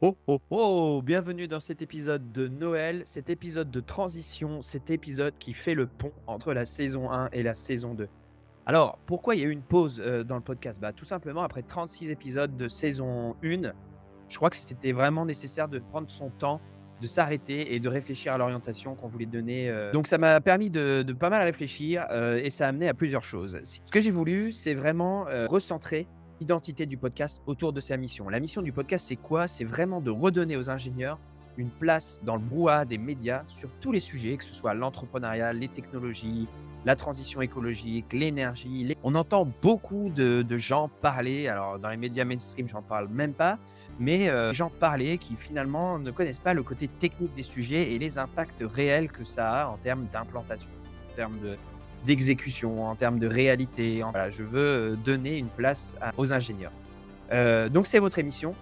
Oh, oh, oh! Bienvenue dans cet épisode de Noël, cet épisode de transition, cet épisode qui fait le pont entre la saison 1 et la saison 2. Alors, pourquoi il y a eu une pause, dans le podcast? Bah, tout simplement après 36 épisodes de saison 1, je crois que c'était vraiment nécessaire de prendre son temps, de s'arrêter et de réfléchir à l'orientation qu'on voulait donner, donc ça m'a permis de pas mal réfléchir, et ça a amené à plusieurs choses. Ce que j'ai voulu, c'est vraiment, recentrer l'identité du podcast autour de sa mission. La mission du podcast, c'est quoi? C'est vraiment de redonner aux ingénieurs une place dans le brouhaha des médias sur tous les sujets, que ce soit l'entrepreneuriat, les technologies, la transition écologique, l'énergie. On entend beaucoup de gens parler, alors dans les médias mainstream, j'en parle même pas, mais des gens parler qui finalement ne connaissent pas le côté technique des sujets et les impacts réels que ça a en termes d'implantation, en termes d'exécution, en termes de réalité. Voilà, je veux donner une place aux ingénieurs. Donc c'est votre émission.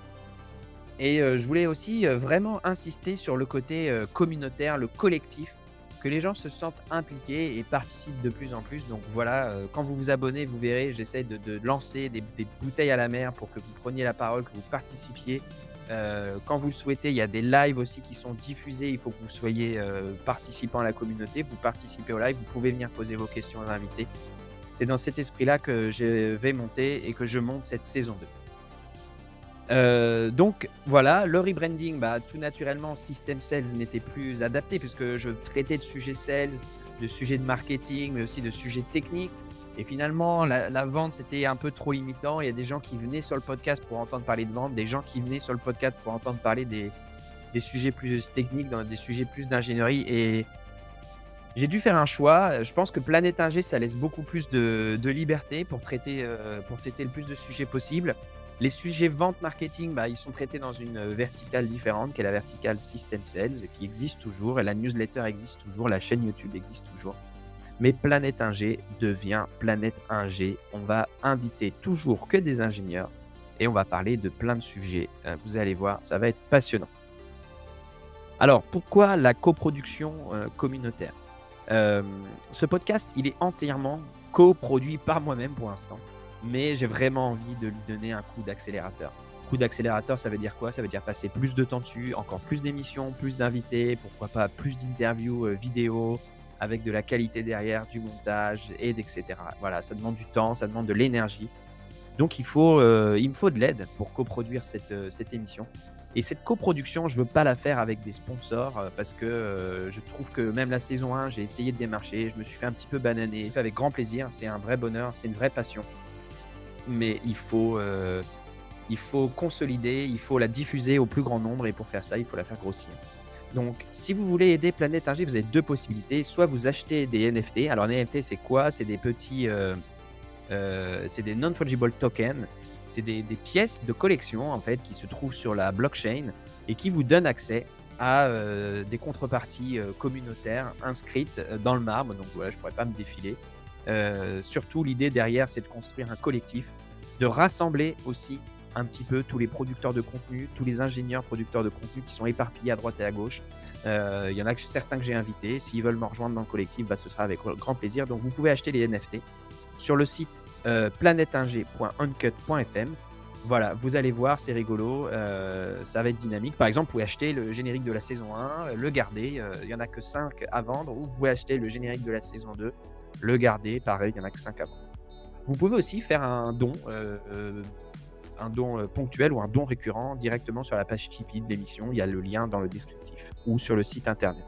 Et je voulais aussi, vraiment insister sur le côté, communautaire, le collectif, que les gens se sentent impliqués et participent de plus en plus. Donc voilà, quand vous vous abonnez, vous verrez, j'essaie de lancer des bouteilles à la mer pour que vous preniez la parole, que vous participiez. Quand vous le souhaitez, il y a des lives aussi qui sont diffusés. Il faut que vous soyez, participant à la communauté. Vous participez au live, vous pouvez venir poser vos questions aux invités. C'est dans cet esprit-là que je vais monter et que je monte cette saison 2. Donc voilà, le rebranding, bah, tout naturellement, System Sales n'était plus adapté puisque je traitais de sujets sales, de sujets de marketing, mais aussi de sujets techniques et finalement la vente, c'était un peu trop limitant. Il y a des gens qui venaient sur le podcast pour entendre parler de vente, des gens qui venaient sur le podcast pour entendre parler des sujets plus techniques, dans des sujets plus d'ingénierie et j'ai dû faire un choix. Je pense que Planète Ingé, ça laisse beaucoup plus de liberté pour traiter le plus de sujets possible. Les sujets vente marketing, bah, ils sont traités dans une verticale différente, qui est la verticale System Sales, qui existe toujours, et la newsletter existe toujours, la chaîne YouTube existe toujours. Mais Planète Ingé devient Planète Ingé. On va inviter toujours que des ingénieurs et on va parler de plein de sujets. Vous allez voir, ça va être passionnant. Alors, pourquoi la coproduction communautaire? Ce podcast, il est entièrement coproduit par moi-même pour l'instant, mais j'ai vraiment envie de lui donner un coup d'accélérateur. Coup d'accélérateur, ça veut dire quoi? Ça veut dire passer plus de temps dessus, encore plus d'émissions, plus d'invités, pourquoi pas plus d'interviews vidéo, avec de la qualité derrière, du montage, et etc. Voilà, ça demande du temps, ça demande de l'énergie. Donc il me faut de l'aide pour coproduire cette émission. Et cette coproduction, je veux pas la faire avec des sponsors, parce que, je trouve que même la saison 1, j'ai essayé de démarcher, je me suis fait un petit peu bananer, fait avec grand plaisir, c'est un vrai bonheur, c'est une vraie passion. Mais il faut consolider, il faut la diffuser au plus grand nombre et pour faire ça, il faut la faire grossir. Donc si vous voulez aider Planète Ingé, vous avez 2 possibilités, soit vous achetez des NFT. Alors un NFT, c'est quoi? C'est des petits, c'est des non-fungible tokens. C'est des pièces de collection en fait qui se trouvent sur la blockchain et qui vous donnent accès à des contreparties communautaires inscrites dans le marbre. Donc voilà, je pourrais pas me défiler. Surtout, l'idée derrière, c'est de construire un collectif, de rassembler aussi un petit peu tous les producteurs de contenu, tous les ingénieurs producteurs de contenu qui sont éparpillés à droite et à gauche. Il y en a certains que j'ai invités. S'ils veulent me rejoindre dans le collectif, bah, ce sera avec grand plaisir. Donc vous pouvez acheter les NFT sur le site planeteinger.uncut.fm. Voilà, vous allez voir, c'est rigolo, ça va être dynamique. Par exemple, vous pouvez acheter le générique de la saison 1, le garder, il n'y en a que 5 à vendre, ou vous pouvez acheter le générique de la saison 2, le garder, pareil, il n'y en a que 5 à vendre. Vous pouvez aussi faire un don ponctuel ou un don récurrent directement sur la page Tipeee de l'émission, il y a le lien dans le descriptif, ou sur le site internet.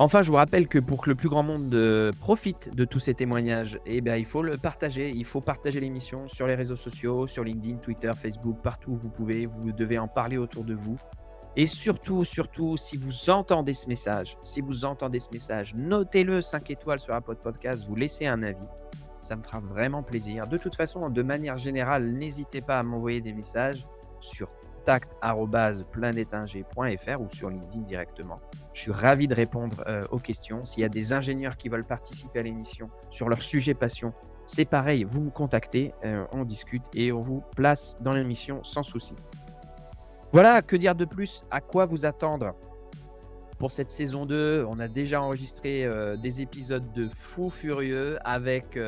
Enfin, je vous rappelle que pour que le plus grand monde profite de tous ces témoignages, eh bien, il faut le partager. Il faut partager l'émission sur les réseaux sociaux, sur LinkedIn, Twitter, Facebook, partout où vous pouvez. Vous devez en parler autour de vous. Et surtout, surtout, si vous entendez ce message, notez-le 5 étoiles sur Apple Podcast, vous laissez un avis. Ça me fera vraiment plaisir. De toute façon, de manière générale, n'hésitez pas à m'envoyer des messages sur contact@planeteinger.fr ou sur LinkedIn directement. Je suis ravi de répondre aux questions. S'il y a des ingénieurs qui veulent participer à l'émission sur leur sujet passion, c'est pareil, vous me contactez, on discute et on vous place dans l'émission sans souci. Voilà, que dire de plus? À quoi vous attendre pour cette saison 2? On a déjà enregistré des épisodes de fou furieux avec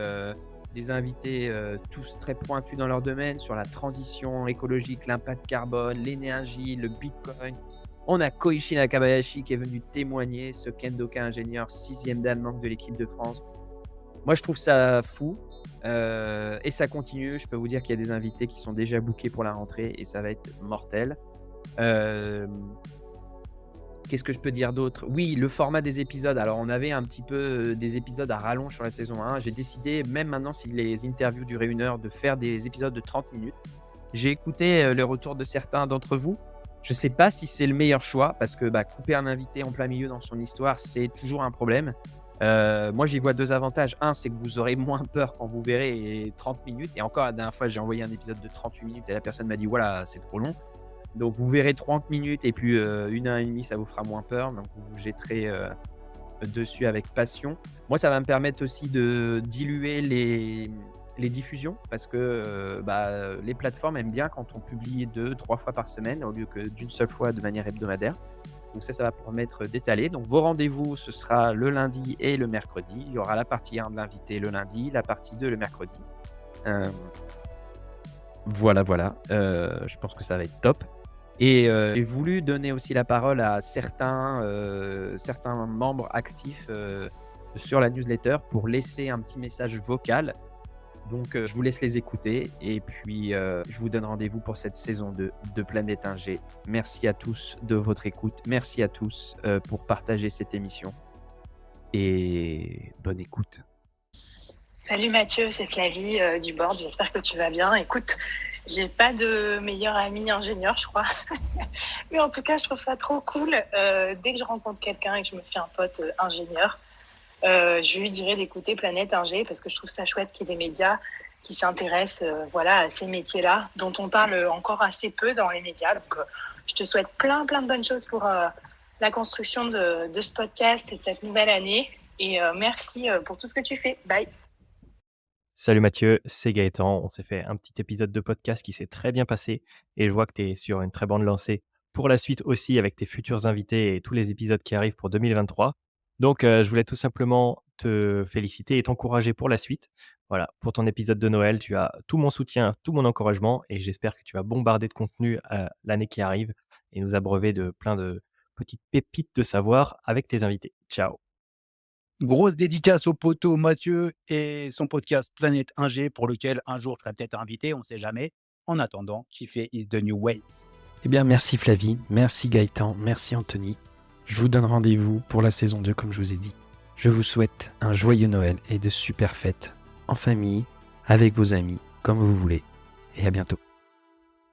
des invités tous très pointus dans leur domaine, sur la transition écologique, l'impact carbone, l'énergie, le Bitcoin. On a Koichi Nakabayashi qui est venu témoigner, ce Kendoka ingénieur, 6e dan manque de l'équipe de France. Moi, je trouve ça fou. Et ça continue. Je peux vous dire qu'il y a des invités qui sont déjà bookés pour la rentrée et ça va être mortel. Qu'est-ce que je peux dire d'autre? Oui, le format des épisodes. Alors, on avait un petit peu des épisodes à rallonge sur la saison 1. J'ai décidé, même maintenant, si les interviews duraient 1 heure, de faire des épisodes de 30 minutes. J'ai écouté les retours de certains d'entre vous. Je ne sais pas si c'est le meilleur choix parce que couper un invité en plein milieu dans son histoire, c'est toujours un problème. Moi, j'y vois 2 avantages. Un, c'est que vous aurez moins peur quand vous verrez 30 minutes. Et encore, la dernière fois, j'ai envoyé un épisode de 38 minutes et la personne m'a dit « Voilà, c'est trop long ». Donc, vous verrez 30 minutes et puis 1 heure et demie, ça vous fera moins peur. Donc, vous vous jetterez dessus avec passion. Moi, ça va me permettre aussi de diluer les diffusions parce que les plateformes aiment bien quand on publie 2-3 fois par semaine au lieu que d'une seule fois de manière hebdomadaire. Donc ça va permettre d'étaler. Donc vos rendez-vous, ce sera le lundi et le mercredi. Il y aura la partie 1 de l'invité le lundi, la partie 2 le mercredi. Voilà. Je pense que ça va être top. Et j'ai voulu donner aussi la parole à certains membres actifs sur la newsletter pour laisser un petit message vocal. Donc, je vous laisse les écouter et puis je vous donne rendez-vous pour cette saison 2 de Planète Ingé. Merci à tous de votre écoute. Merci à tous pour partager cette émission et bonne écoute. Salut Mathieu, c'est Flavie du board. J'espère que tu vas bien. Écoute, j'ai pas de meilleur ami ingénieur, je crois. Mais en tout cas, je trouve ça trop cool. Dès que je rencontre quelqu'un et que je me fais un pote ingénieur, je lui dirais d'écouter Planète Ingé parce que je trouve ça chouette qu'il y ait des médias qui s'intéressent à ces métiers-là dont on parle encore assez peu dans les médias. Donc, je te souhaite plein de bonnes choses pour la construction de ce podcast et de cette nouvelle année. Et merci pour tout ce que tu fais. Bye. Salut Mathieu, c'est Gaëtan. On s'est fait un petit épisode de podcast qui s'est très bien passé et je vois que tu es sur une très bonne lancée pour la suite aussi avec tes futurs invités et tous les épisodes qui arrivent pour 2023. Donc, je voulais tout simplement te féliciter et t'encourager pour la suite. Voilà, pour ton épisode de Noël, tu as tout mon soutien, tout mon encouragement et j'espère que tu vas bombarder de contenu l'année qui arrive et nous abreuver de plein de petites pépites de savoir avec tes invités. Ciao. Grosse dédicace au poteau Mathieu et son podcast Planète Ingé pour lequel un jour je serai peut-être invité, on ne sait jamais. En attendant, kiffer is the new way. Eh bien, merci Flavie, merci Gaëtan, merci Anthony. Je vous donne rendez-vous pour la saison 2 comme je vous ai dit. Je vous souhaite un joyeux Noël et de super fêtes en famille, avec vos amis, comme vous voulez. Et à bientôt.